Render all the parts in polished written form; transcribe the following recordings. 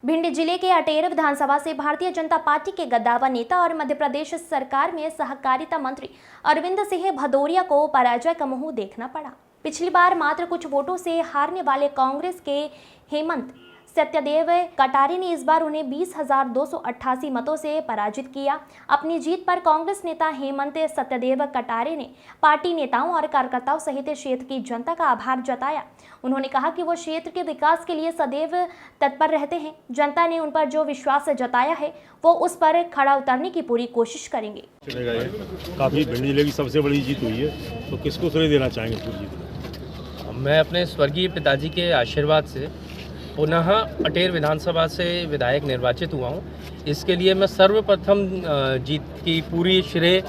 भिंड जिले के अटेर विधानसभा से भारतीय जनता पार्टी के गद्दावर नेता और मध्य प्रदेश सरकार में सहकारिता मंत्री अरविंद सिंह भदौरिया को पराजय का मुंह देखना पड़ा। पिछली बार मात्र कुछ वोटों से हारने वाले कांग्रेस के हेमंत सत्यदेव कटारे ने इस बार उन्हें 20,288 मतों से पराजित किया। अपनी जीत पर कांग्रेस नेता हेमंत सत्यदेव कटारे ने पार्टी नेताओं और कार्यकर्ताओं सहित क्षेत्र की जनता का आभार जताया। उन्होंने कहा कि वो क्षेत्र के विकास के लिए सदैव तत्पर रहते हैं। जनता ने उन पर जो विश्वास जताया है वो उस पर खड़ा उतरने की पूरी कोशिश करेंगे। काफ़ी भिंड जिले की सबसे बड़ी जीत हुई है, तो किसको श्रेय देना चाहेंगे पूरी जीत? मैं अपने स्वर्गीय पिताजी के आशीर्वाद से पुनः अटेर विधानसभा से विधायक निर्वाचित हुआ हूँ। इसके लिए मैं सर्वप्रथम जीत की पूरी श्रेय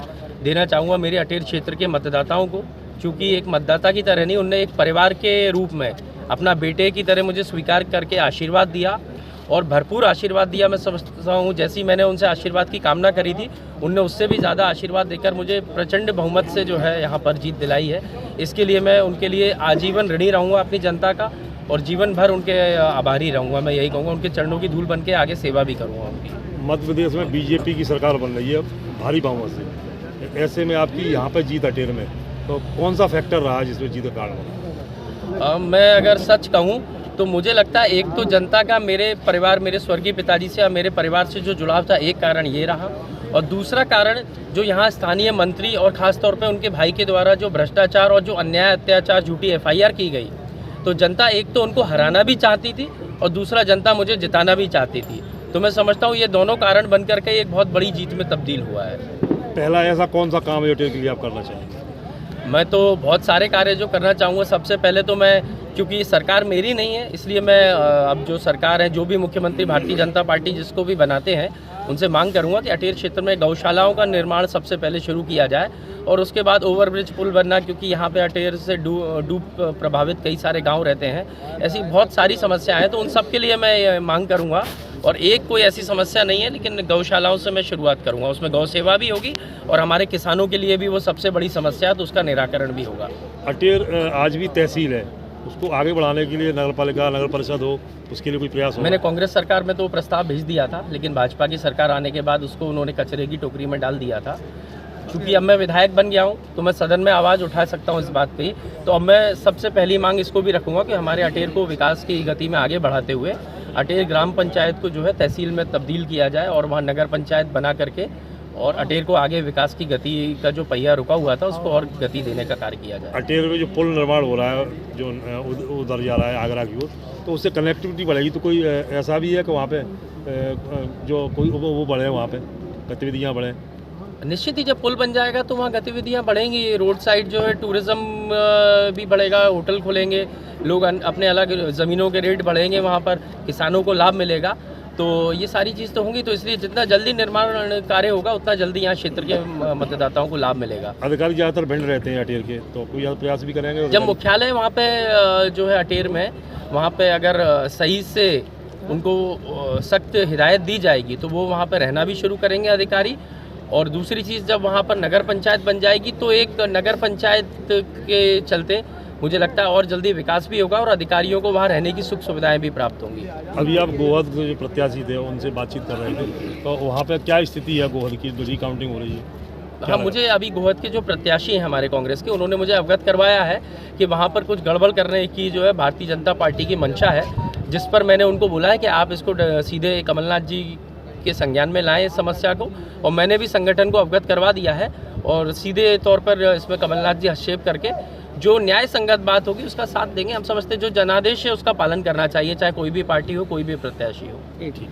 देना चाहूँगा मेरे अटेर क्षेत्र के मतदाताओं को, क्योंकि एक मतदाता की तरह नहीं, उनने एक परिवार के रूप में अपना बेटे की तरह मुझे स्वीकार करके आशीर्वाद दिया और भरपूर आशीर्वाद दिया। मैं समझता हूँ जैसी मैंने उनसे आशीर्वाद की कामना करी थी, उनने उससे भी ज़्यादा आशीर्वाद देकर मुझे प्रचंड बहुमत से जो है यहाँ पर जीत दिलाई है। इसके लिए मैं उनके लिए आजीवन ऋणी रहूँगा अपनी जनता का और जीवन भर उनके आभारी रहूँगा। मैं यही कहूँगा, उनके चरणों की धूल बन के आगे सेवा भी करूँगा उनकी। मध्य प्रदेश में बीजेपी की सरकार बन रही है भारी बहुमत से, ऐसे में आपकी यहाँ पर जीत अटेर में, तो कौन सा फैक्टर रहा जिसमें जीत का कारण? मैं अगर सच कहूँ तो मुझे लगता है एक तो जनता का मेरे परिवार, मेरे स्वर्गीय पिताजी से और मेरे परिवार से जो जुड़ाव था, एक कारण ये रहा। और दूसरा कारण जो यहाँ स्थानीय मंत्री और ख़ासतौर पे उनके भाई के द्वारा जो भ्रष्टाचार और जो अन्याय अत्याचार झूठी FIR की गई, तो जनता एक तो उनको हराना भी चाहती थी और दूसरा जनता मुझे जिताना भी चाहती थी। तो मैं समझता हूँ ये दोनों कारण बन करके एक बहुत बड़ी जीत में तब्दील हुआ है। पहला ऐसा कौन सा काम है अटेर के लिए आप करना चाहेंगे? मैं तो बहुत सारे कार्य जो करना चाहूँगा। सबसे पहले तो मैं, क्योंकि सरकार मेरी नहीं है, इसलिए मैं अब जो सरकार है, जो भी मुख्यमंत्री भारतीय जनता पार्टी जिसको भी बनाते हैं, उनसे मांग करूंगा कि अटेर क्षेत्र में गौशालाओं का निर्माण सबसे पहले शुरू किया जाए और उसके बाद ओवरब्रिज पुल बनना, क्योंकि यहाँ पे अटेर से डूब प्रभावित कई सारे गांव रहते हैं। ऐसी बहुत सारी समस्याएं हैं, तो उन सब के लिए मैं मांग करूंगा। और एक कोई ऐसी समस्या नहीं है, लेकिन गौशालाओं से मैं शुरुआत करूंगा। उसमें गौ सेवा भी होगी और हमारे किसानों के लिए भी वो सबसे बड़ी समस्या है, तो उसका निराकरण भी होगा। अटेर आज भी तहसील है, उसको आगे बढ़ाने के लिए नगर पालिका, नगर परिषद हो, उसके लिए कोई प्रयास हो? मैंने कांग्रेस सरकार में तो प्रस्ताव भेज दिया था, लेकिन भाजपा की सरकार आने के बाद उसको उन्होंने कचरे की टोकरी में डाल दिया था। क्योंकि अब मैं विधायक बन गया हूं, तो मैं सदन में आवाज़ उठा सकता हूं इस बात पे। तो अब मैं सबसे पहली मांग इसको भी रखूंगा कि हमारे अटेर को विकास की गति में आगे बढ़ाते हुए अटेर ग्राम पंचायत को जो है तहसील में तब्दील किया जाए और वहाँ नगर पंचायत बना करके और अटेर को आगे विकास की गति का जो पहिया रुका हुआ था उसको और गति देने का कार्य किया जाए। अटेर में जो पुल निर्माण हो रहा है, जो उधर जा रहा है आगरा की ओर, तो उससे कनेक्टिविटी बढ़ेगी। तो कोई ऐसा भी है कि वहाँ पे जो कोई वो बढ़े, वहाँ पे गतिविधियाँ बढ़ें? निश्चित ही जब पुल बन जाएगा तो वहाँ गतिविधियाँ बढ़ेंगी। रोड साइड जो है टूरिज्म भी बढ़ेगा, होटल खुलेंगे, लोग अपने अलग ज़मीनों के रेट बढ़ेंगे, वहाँ पर किसानों को लाभ मिलेगा। तो ये सारी चीज़ तो होंगी, तो इसलिए जितना जल्दी निर्माण कार्य होगा उतना जल्दी यहाँ क्षेत्र के मतदाताओं को लाभ मिलेगा। अधिकारी ज़्यादातर भिंड रहते हैं अटेर के, तो कोई प्रयास भी करेंगे? जब मुख्यालय वहाँ पे जो है अटेर में, वहाँ पे अगर सही से उनको सख्त हिदायत दी जाएगी तो वो वहाँ पे रहना भी शुरू करेंगे अधिकारी। और दूसरी चीज़, जब वहाँ पर नगर पंचायत बन जाएगी तो एक नगर पंचायत के चलते मुझे लगता है और जल्दी विकास भी होगा और अधिकारियों को वहाँ रहने की सुख सुविधाएं भी प्राप्त होंगी। अभी आप गोहद के जो प्रत्याशी थे उनसे बातचीत कर रहे थे, तो वहाँ पे क्या स्थिति है गोहद की, जो रिकाउंटिंग हो रही है? हाँ, मुझे अभी गोहद के जो प्रत्याशी हैं हमारे कांग्रेस के, उन्होंने मुझे अवगत करवाया है कि वहाँ पर कुछ गड़बड़ करने की जो है भारतीय जनता पार्टी की मंशा है, जिस पर मैंने उनको बोला है कि आप इसको सीधे कमलनाथ जी के संज्ञान में लाएं इस समस्या को। और मैंने भी संगठन को अवगत करवा दिया है और सीधे तौर पर इसमें कमलनाथ जी हस्तक्षेप करके जो न्याय संगत बात होगी उसका साथ देंगे। हम समझते हैं जो जनादेश है उसका पालन करना चाहिए, चाहे कोई भी पार्टी हो, कोई भी प्रत्याशी हो। ठीक।